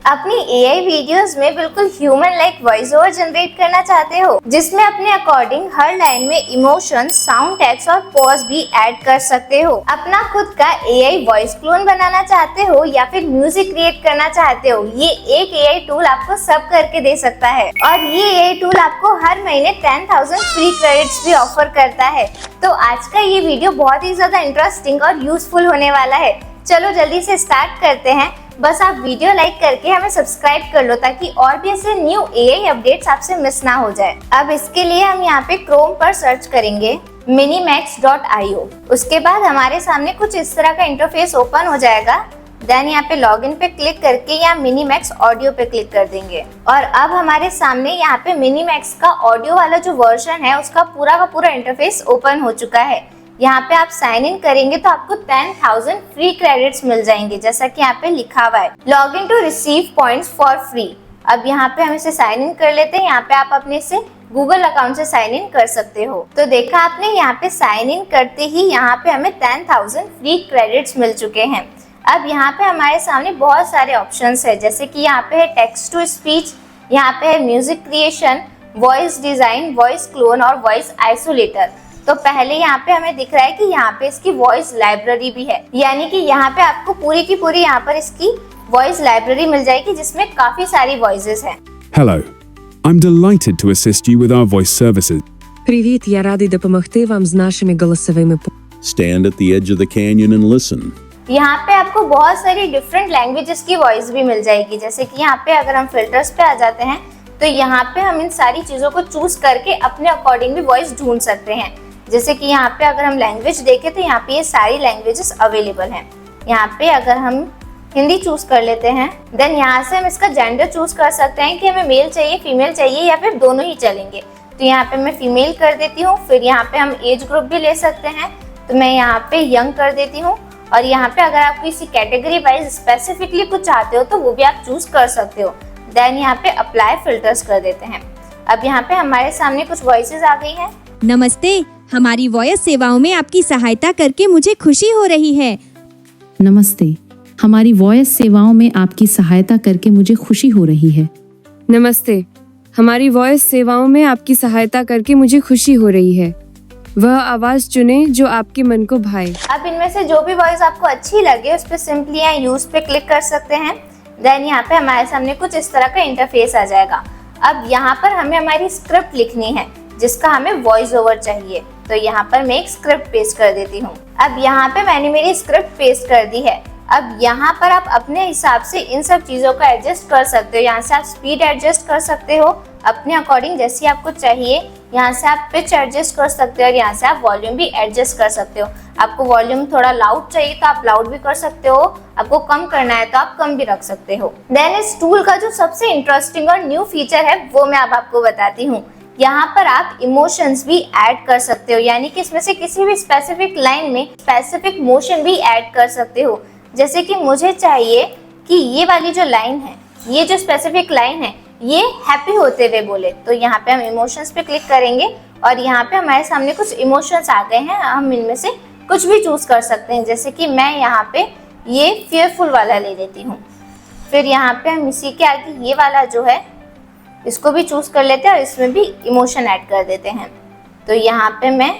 अपनी AI videos में बिल्कुल human like voice over generate करना चाहते हो, जिसमें अपने अकॉर्डिंग हर लाइन में इमोशंस, साउंड टेक्स्ट और पॉज भी ऐड कर सकते हो। अपना खुद का एआई वॉइस क्लोन बनाना चाहते हो या फिर म्यूजिक क्रिएट करना चाहते हो, ये एक एआई टूल आपको सब करके दे सकता है। और ये एआई टूल आपको हर महीने 10,000 फ्री क्रेडिट्स भी ऑफर करता है। तो आज का ये वीडियो बहुत ही ज्यादा इंटरेस्टिंग और यूजफुल होने वाला है। चलो जल्दी से स्टार्ट करते हैं। बस आप वीडियो लाइक करके हमें सब्सक्राइब कर लो ताकि और भी ऐसे न्यू एआई अपडेट्स आपसे मिस ना हो जाए। अब इसके लिए हम यहाँ पे क्रोम पर सर्च करेंगे minimax.io। उसके बाद हमारे सामने कुछ इस तरह का इंटरफेस ओपन हो जाएगा। देन यहाँ पे लॉगिन पे क्लिक करके यहाँ मिनीमैक्स ऑडियो पे क्लिक कर देंगे और अब हमारे सामने यहाँ पे मिनीमैक्स का ऑडियो वाला जो वर्जन है उसका पूरा इंटरफेस ओपन हो चुका है। यहाँ पे आप साइन इन करेंगे तो आपको 10,000 फ्री क्रेडिट्स मिल जाएंगे, जैसा कि यहाँ पे लिखा हुआ है log in to receive points for free. अब यहाँ पे हम इसे साइन इन कर लेते हैं। यहाँ पे आप अपने से गूगल अकाउंट से साइन इन कर सकते हो। तो देखा आपने, यहाँ पे साइन इन करते ही यहाँ पे हमें 10,000 फ्री क्रेडिट्स मिल चुके हैं। अब यहाँ पे हमारे सामने बहुत सारे ऑप्शंस है, जैसे कि यहाँ पे है टेक्स्ट टू स्पीच, यहाँ पे है music creation, voice design, voice clone और वॉइस आइसोलेटर। तो पहले यहाँ पे हमें दिख रहा है कि यहाँ पे इसकी वॉइस लाइब्रेरी भी है, यानी कि यहाँ पे आपको पूरी की पूरी यहाँ पर इसकी वॉइस लाइब्रेरी मिल जाएगी जिसमें काफी सारी वॉइसेस हैं। Hello, I'm delighted to assist you with our voice services. Привіт, я радий допомогти вам з нашими голосовими. Stand at the edge of the canyon and listen. यहाँ पे आपको बहुत सारी डिफरेंट लैंग्वेजेस की वॉइस भी मिल जाएगी, जैसे कि यहाँ पे अगर हम फिल्टर्स पे आ जाते हैं तो यहाँ पे हम इन सारी चीजों को चूज करके अपने अकॉर्डिंग भी वॉइस ढूंढ सकते हैं। जैसे कि यहाँ पे अगर हम लैंग्वेज देखें तो यहाँ पे ये सारी लैंग्वेजेस अवेलेबल हैं। यहाँ पे अगर हम हिंदी चूज कर लेते हैं, देन यहाँ से हम इसका जेंडर चूज कर सकते हैं कि हमें मेल चाहिए, फीमेल चाहिए या फिर दोनों ही चलेंगे। तो यहाँ पे मैं फीमेल कर देती हूँ। फिर यहाँ पे हम एज ग्रुप भी ले सकते हैं, तो मैं यहाँ पे यंग कर देती हूँ। और यहाँ पे अगर आप किसी कैटेगरी वाइज स्पेसिफिकली कुछ चाहते हो तो वो भी आप चूज कर सकते हो। देन यहाँ पे अप्लाई फिल्टर्स कर देते हैं। अब यहाँ पे हमारे सामने कुछ वॉइसेस आ गई हैं। नमस्ते, हमारी वॉइस सेवाओं में आपकी सहायता करके मुझे खुशी हो रही है। नमस्ते, हमारी वॉइस सेवाओं में आपकी सहायता करके मुझे खुशी हो रही है। नमस्ते, हमारी वॉइस सेवाओं में आपकी सहायता करके मुझे खुशी हो रही है। वह आवाज चुने जो आपके मन को भाए। अब इनमें से जो भी वॉइस आपको अच्छी लगे उस पर सिंपली यहाँ यूज पे क्लिक कर सकते हैं। देन यहाँ पे हमारे सामने कुछ इस तरह का इंटरफेस आ जाएगा। अब यहाँ पर हमें हमारी स्क्रिप्ट लिखनी है जिसका हमें वॉइस ओवर चाहिए। तो यहाँ पर मैं एक स्क्रिप्ट पेस्ट कर देती हूँ। अब यहाँ पे मैंने मेरी स्क्रिप्ट पेस्ट कर दी है। अब यहाँ पर आप अपने हिसाब से इन सब चीजों को एडजस्ट कर सकते हो। यहाँ से आप स्पीड एडजस्ट कर सकते हो अपने अकॉर्डिंग जैसी आपको चाहिए। यहाँ से आप पिच एडजस्ट कर सकते हो और यहाँ से आप वॉल्यूम भी एडजस्ट कर सकते हो। आपको वॉल्यूम थोड़ा लाउड चाहिए तो आप लाउड भी कर सकते हो, आपको कम करना है तो आप कम भी रख सकते हो। देन इस टूल का जो सबसे इंटरेस्टिंग और न्यू फीचर है वो मैं अब आपको बताती हूँ। यहाँ पर आप इमोशंस भी ऐड कर सकते हो, यानी कि इसमें से किसी भी स्पेसिफिक लाइन में स्पेसिफिक मोशन भी ऐड कर सकते हो। जैसे कि मुझे चाहिए कि ये वाली जो लाइन है, ये जो स्पेसिफिक लाइन है, ये हैप्पी होते हुए बोले, तो यहाँ पे हम इमोशंस पे क्लिक करेंगे और यहाँ पे हमारे सामने कुछ इमोशंस आ गए हैं। हम इनमें से कुछ भी चूज कर सकते हैं, जैसे कि मैं यहाँ पे ये फियरफुल वाला ले लेती हूँ। फिर यहाँ पे हम इसी के आगे ये वाला जो है इसको भी चूज कर लेते हैं और इसमें भी इमोशन ऐड कर देते हैं। तो यहाँ पे मैं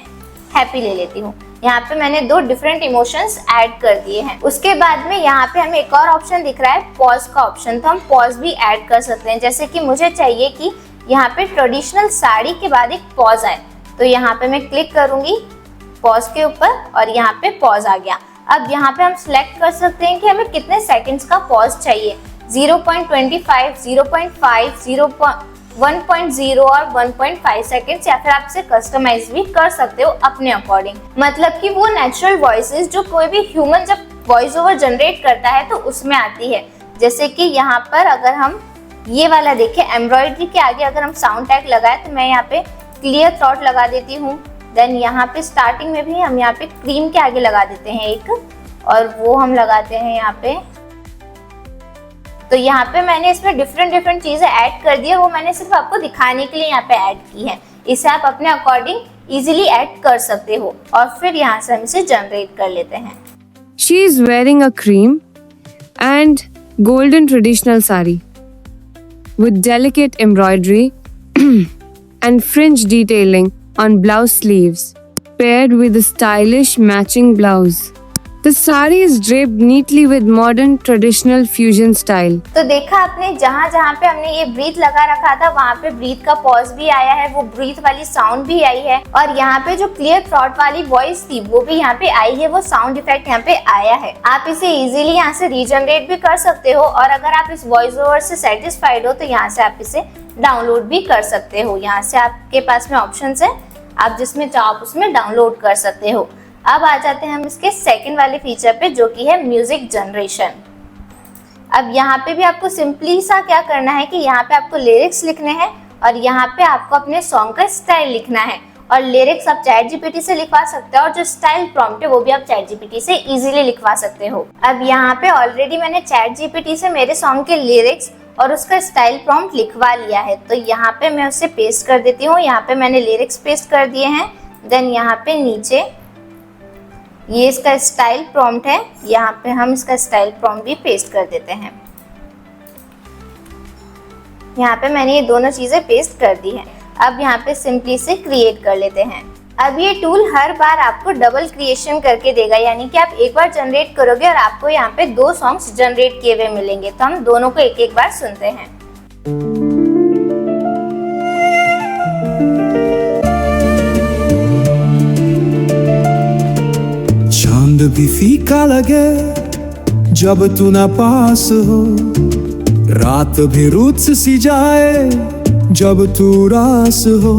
हैप्पी ले लेती हूँ। यहाँ पे मैंने 2 डिफरेंट इमोशंस ऐड कर दिए हैं। उसके बाद में यहाँ पे हमें एक और ऑप्शन दिख रहा है, पॉज का ऑप्शन। तो हम पॉज भी ऐड कर सकते हैं, जैसे कि मुझे चाहिए कि यहाँ पे ट्रेडिशनल साड़ी के बाद एक पॉज आए। तो यहाँ पे मैं क्लिक करूंगी पॉज के ऊपर और यहाँ पे पॉज आ गया। अब यहाँ पे हम सिलेक्ट कर सकते हैं कि हमें कितने सेकेंड्स का पॉज चाहिए, 0.25, 0.5, 1.0 और 1.5 सेकेंड्स, या फिर आप इसे कस्टमाइज भी कर सकते हो अपने अकॉर्डिंग। मतलब कि वो नेचुरल वॉइसेस जो कोई भी ह्यूमन जब वॉइस ओवर जनरेट करता है तो उसमें आती है। जैसे कि यहाँ पर अगर हम ये वाला देखें, एम्ब्रॉयडरी के आगे अगर हम साउंड टैग लगाए तो मैं यहाँ पे क्लियर थॉट लगा देती हूँ। देन यहाँ पे स्टार्टिंग में भी हम यहाँ पे क्रीम के आगे लगा देते हैं एक, और वो हम लगाते हैं यहाँ पे। तो यहाँ पे मैंने इसमें डिफरेंट चीजें ऐड कर दी है, वो मैंने सिर्फ आपको दिखाने के लिए यहाँ पे ऐड की है। इसे आप अपने अकॉर्डिंग इजीली ऐड कर सकते हो और फिर यहाँ से हम इसे जनरेट कर लेते हैं। She is wearing a cream and golden traditional sari with delicate embroidery and fringe detailing on blouse sleeves, paired with a stylish matching blouse. The sari is draped neatly with modern traditional fusion style. तो देखा आपने, जहाँ जहाँ पे हमने ये breathe लगा रखा था वहाँ पे ब्रीथ का पॉज भी आया है, वो ब्रीथ वाली साउंड भी आई है, और यहाँ पे जो क्लियर थ्रॉट वाली वॉइस थी वो भी यहाँ पे आई है, वो साउंड इफेक्ट यहाँ पे आया है। आप इसे इजीली यहाँ से रीजनरेट भी कर सकते हो, और अगर आप इस वॉइस ओवर से सेटिस्फाइड हो तो यहाँ से आप इसे डाउनलोड भी कर सकते हो। यहाँ से आपके पास में ऑप्शंस है, आप जिसमें चाहो उसमें डाउनलोड कर सकते हो। अब आ जाते हैं हम इसके सेकंड वाले फीचर पे, जो कि है म्यूजिक जनरेशन। अब यहाँ पे भी आपको सिंपली सा क्या करना है कि यहाँ पे आपको लिरिक्स लिखने हैं और यहाँ पे आपको अपने सॉन्ग का स्टाइल लिखना है, और लिरिक्स आप चैट जीपीटी से लिखवा सकते हो, और जो स्टाइल प्रॉम्प्ट है वो भी आप चैट जीपीटी से इजीली लिखवा सकते हो। अब यहाँ पे ऑलरेडी मैंने चैट जीपीटी से मेरे सॉन्ग के लिरिक्स और उसका स्टाइल प्रॉम्प्ट लिखवा लिया है, तो यहाँ पे मैं उसे पेस्ट कर देती हूँ। यहाँ पे मैंने लिरिक्स पेस्ट कर दिए हैं, देन यहाँ पे नीचे ये इसका स्टाइल प्रॉम्प्ट है, यहाँ पे हम इसका स्टाइल प्रॉम्प्ट भी पेस्ट कर देते हैं। यहाँ पे मैंने ये दोनों चीजें पेस्ट कर दी हैं। अब यहाँ पे सिंपली से क्रिएट कर लेते हैं। अब ये टूल हर बार आपको डबल क्रिएशन करके देगा, यानी कि आप एक बार जनरेट करोगे और आपको यहाँ पे 2 सॉन्ग्स जनरेट किए हुए मिलेंगे। तो हम दोनों को एक एक बार सुनते हैं। चांद भी फीका लगे जब तू ना पास हो, रात भी रुत सी जाए जब तू रास हो,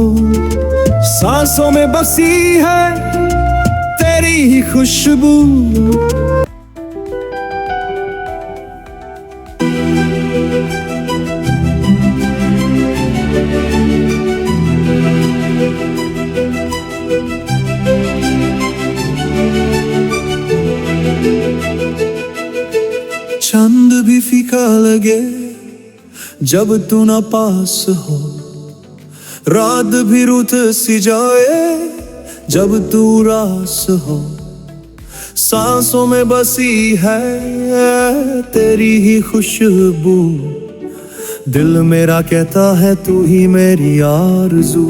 सांसों में बसी है तेरी ही खुशबू। चंद भी फीका लगे जब तू ना पास हो, रात भी रुत सी जाए जब तू रास हो, सांसों में बसी है तेरी ही खुशबू, दिल मेरा कहता है तू ही मेरी आरज़ू।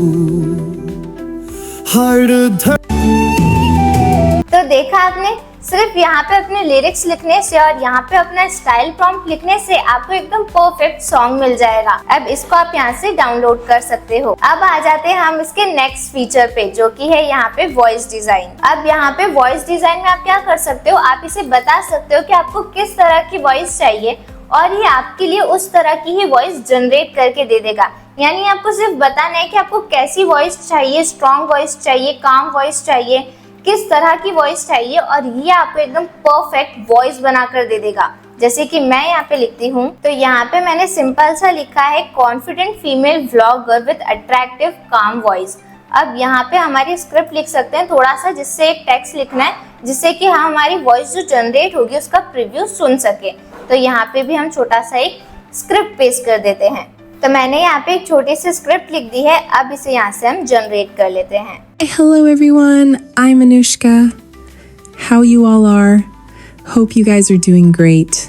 तो देखा आपने, सिर्फ यहाँ पे अपने लिरिक्स लिखने से और यहाँ पे अपना स्टाइल प्रॉम्प्ट लिखने से आपको एकदम परफेक्ट सॉन्ग मिल जाएगा। अब इसको आप यहाँ से डाउनलोड कर सकते हो। अब आ जाते हैं हम इसके नेक्स्ट फीचर पे, जो कि है यहाँ पे वॉइस डिजाइन। अब यहाँ पे वॉइस डिजाइन में आप क्या कर सकते हो, आप इसे बता सकते हो कि आपको किस तरह की वॉइस चाहिए, और ये आपके लिए उस तरह की ही वॉइस जनरेट करके दे देगा। यानी आपको सिर्फ बताना है कि आपको कैसी वॉइस चाहिए, स्ट्रॉन्ग वॉइस चाहिए, काम वॉइस चाहिए, किस तरह की वॉइस चाहिए, और ये आपको एकदम परफेक्ट वॉइस बनाकर दे देगा। जैसे कि मैं यहाँ पे लिखती हूँ, तो यहाँ पे मैंने सिंपल सा लिखा है confident female vlogger with attractive काम वॉइस। अब यहाँ पे हमारी स्क्रिप्ट लिख सकते हैं थोड़ा सा, जिससे एक टेक्स्ट लिखना है जिससे कि हम हमारी वॉइस जो जनरेट होगी उसका प्रीव्यू सुन सके। तो यहाँ पे भी हम छोटा सा एक स्क्रिप्ट पेस्ट कर देते हैं। तो मैंने यहाँ पे एक छोटी सी स्क्रिप्ट लिख दी है, अब इसे यहाँ से हम जनरेट कर लेते हैं। Hello everyone, I'm Anushka. How you all are? Hope you guys are doing great.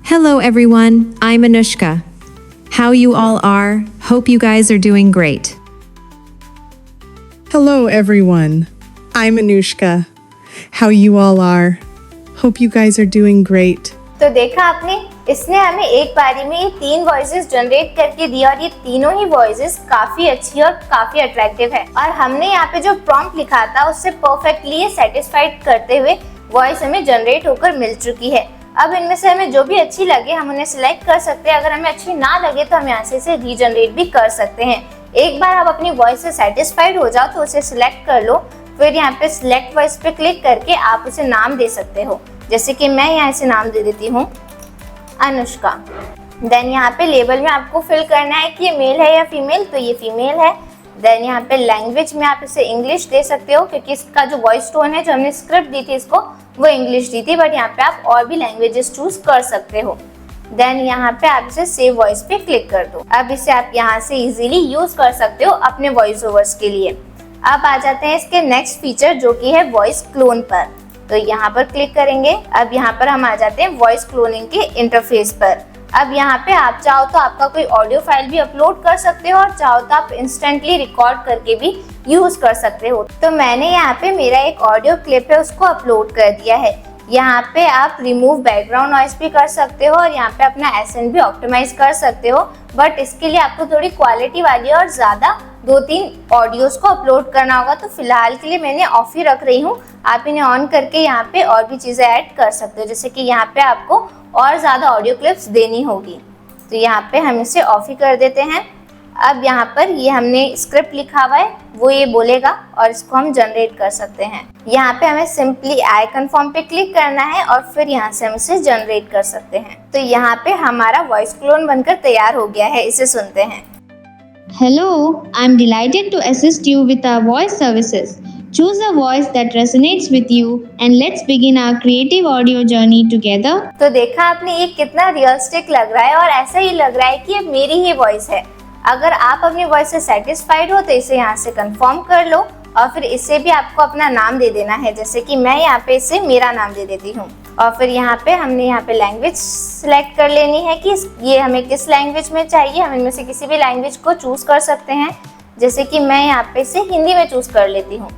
Hello everyone, I'm Anushka. How you all are? Hope you guys are doing great. Hello everyone, I'm Anushka. How you all are? Hope you guys are doing great. तो देखा आपने, इसने हमें एक बारी में ये 3 voices generate करके दिया, और ये तीनों ही वॉइसेस काफी अच्छी और काफी अट्रैक्टिव है। और हमने यहाँ पे जो प्रॉम्प्ट लिखा था उससे परफेक्टली ये सेटिस्फाइड करते हुए वॉइस हमें जनरेट होकर मिल चुकी है। अब इनमें से हमें जो भी अच्छी लगे हम उन्हें सिलेक्ट कर सकते हैं। अगर हमें अच्छी ना लगे तो हम यहाँ से इसे रीजनरेट भी कर सकते हैं। एक बार आप अपनी वॉइस से सेटिस्फाइड हो जाओ तो उसे सिलेक्ट कर लो, फिर यहाँ पे सिलेक्ट वॉइस पे क्लिक करके आप उसे नाम दे सकते हो। जैसे कि मैं यहाँ से नाम दे देती हूँ अनुष्का। देन यहाँ पे लेबल में आपको फिल करना है कि ये मेल है या फीमेल, तो ये फीमेल है। देन यहाँ पे लैंग्वेज में आप इसे इंग्लिश दे सकते हो, क्योंकि इसका जो वॉइस टोन है, जो हमने स्क्रिप्ट दी थी इसको, वो इंग्लिश दी थी, बट यहाँ पे आप और भी लैंग्वेजेस चूज कर सकते हो। देन यहाँ पे आप इसे सेव वॉइस पे क्लिक कर दो। अब इसे आप यहाँ से इजीली यूज कर सकते हो अपने वॉइस ओवर्स के लिए। अब आ जाते हैं इसके नेक्स्ट फीचर, जो कि है वॉइस क्लोन पर। तो यहाँ पर क्लिक करेंगे। अब यहाँ पर हम आ जाते हैं वॉइस क्लोनिंग के इंटरफेस पर। अब यहाँ पे आप चाहो तो आपका कोई ऑडियो फाइल भी अपलोड कर सकते हो और चाहो तो आप इंस्टेंटली रिकॉर्ड करके भी यूज कर सकते हो। तो मैंने यहाँ पे मेरा एक ऑडियो क्लिप है उसको अपलोड कर दिया है। यहाँ पे आप रिमूव बैकग्राउंड नॉइस भी कर सकते हो और यहाँ पे अपना एसेंट भी ऑप्टिमाइज कर सकते हो, बट इसके लिए आपको थोड़ी क्वालिटी वाली और ज्यादा 2-3 ऑडियोज को अपलोड करना होगा। तो फिलहाल के लिए मैंने ऑफ ही रख रही हूँ। आप इन्हें ऑन करके यहाँ पे और भी चीजें ऐड कर सकते हो, जैसे कि यहाँ पे आपको और ज्यादा ऑडियो क्लिप्स देनी होगी। तो यहाँ पे हम इसे ऑफ ही कर देते हैं। अब यहाँ पर ये हमने स्क्रिप्ट लिखा हुआ है वो ये बोलेगा और इसको हम जनरेट कर सकते हैं। यहाँ पे हमें सिंपली आई कन्फर्म पे क्लिक करना है और फिर यहाँ से हम इसे जनरेट कर सकते हैं। तो यहाँ पे हमारा वॉइस क्लोन बनकर तैयार हो गया है, इसे सुनते हैं। Hello, I'm delighted to assist you with our voice services. Choose a voice that resonates with you and let's begin our creative audio journey together. तो देखा आपने ये कितना रियलिस्टिक लग रहा है और ऐसा ही लग रहा है कि ये मेरी ही वॉइस है। अगर आप अपनी वॉइस से सेटिस्फाइड हो तो इसे यहाँ से कंफर्म कर लो और फिर इसे भी आपको अपना नाम दे देना है, जैसे कि मैं यहाँ पे इसे मेरा नाम दे देती हूँ। और फिर यहाँ पे हमने यहाँ पे लैंग्वेज सिलेक्ट कर लेनी है कि ये हमें किस लैंग्वेज में चाहिए। हम इनमें से किसी भी लैंग्वेज को चूज कर सकते हैं, जैसे कि मैं यहाँ पे इसे हिंदी में चूज कर लेती हूँ।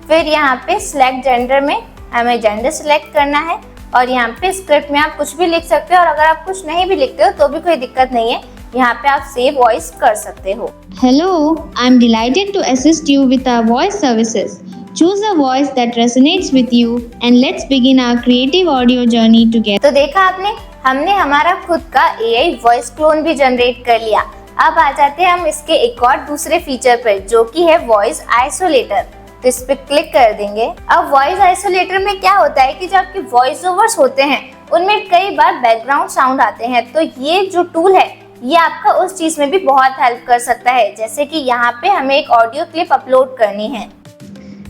फिर यहाँ पे सिलेक्ट जेंडर में हमें जेंडर सिलेक्ट करना है और यहाँ पे स्क्रिप्ट में आप कुछ भी लिख सकते हो और अगर आप कुछ नहीं भी लिखते हो तो भी कोई दिक्कत नहीं है, यहाँ पे आप सेव वॉइस कर सकते हो। Hello, I'm delighted to assist you with our voice services. Choose a voice that resonates with you and let's begin our creative audio journey together. तो देखा आपने, हमने हमारा खुद का AI वॉइस क्लोन भी जनरेट कर लिया। अब आ जाते हैं हम इसके एक और दूसरे फीचर पर, जो कि है वॉइस आइसोलेटर। तो इस पे क्लिक कर देंगे। अब वॉइस आइसोलेटर में क्या होता है कि जो आपके वॉइस ओवर्स होते हैं उनमें कई बार बैकग्राउंड साउंड आते हैं, तो ये जो टूल है ये आपका उस चीज में भी बहुत हेल्प कर सकता है। जैसे कि यहाँ पे हमें एक ऑडियो क्लिप अपलोड करनी है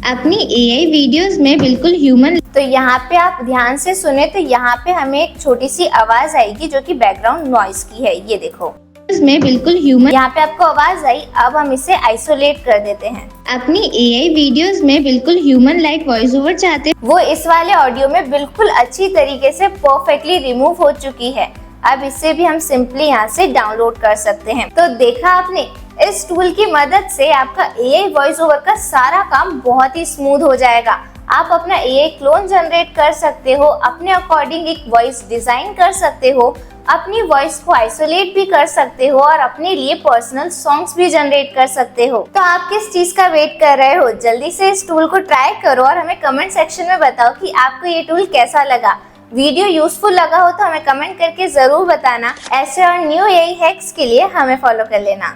अपनी AI वीडियोस में बिल्कुल ह्यूमन। तो यहाँ पे आप ध्यान से सुने तो यहाँ पे हमें एक छोटी सी आवाज आएगी जो कि बैकग्राउंड नॉइस की है, ये देखो में बिल्कुल ह्यूमन। यहाँ पे आपको आवाज आई। अब हम इसे आइसोलेट कर देते हैं। अपनी AI वीडियोस में बिल्कुल ह्यूमन लाइक वॉइस ओवर चाहते, वो इस वाले ऑडियो में बिल्कुल अच्छी तरीके से परफेक्टली रिमूव हो चुकी है। अब इसे भी हम सिंपली यहाँ से डाउनलोड कर सकते हैं। तो देखा आपने, इस टूल की मदद से आपका AI वॉइस ओवर का सारा काम बहुत ही स्मूथ हो जाएगा। आप अपना AI क्लोन जनरेट कर सकते हो, अपने अकॉर्डिंग एक वॉइस डिजाइन कर सकते हो, अपनी वॉइस को आइसोलेट भी कर सकते हो और अपने लिए पर्सनल सॉन्ग्स भी जनरेट कर सकते हो। तो आप किस चीज का वेट कर रहे हो? जल्दी से इस टूल को ट्राई करो और हमें कमेंट सेक्शन में बताओ कि आपको ये टूल कैसा लगा। वीडियो यूजफुल लगा हो तो हमें कमेंट करके जरूर बताना। ऐसे और न्यू AI हैक्स के लिए हमें फॉलो कर लेना।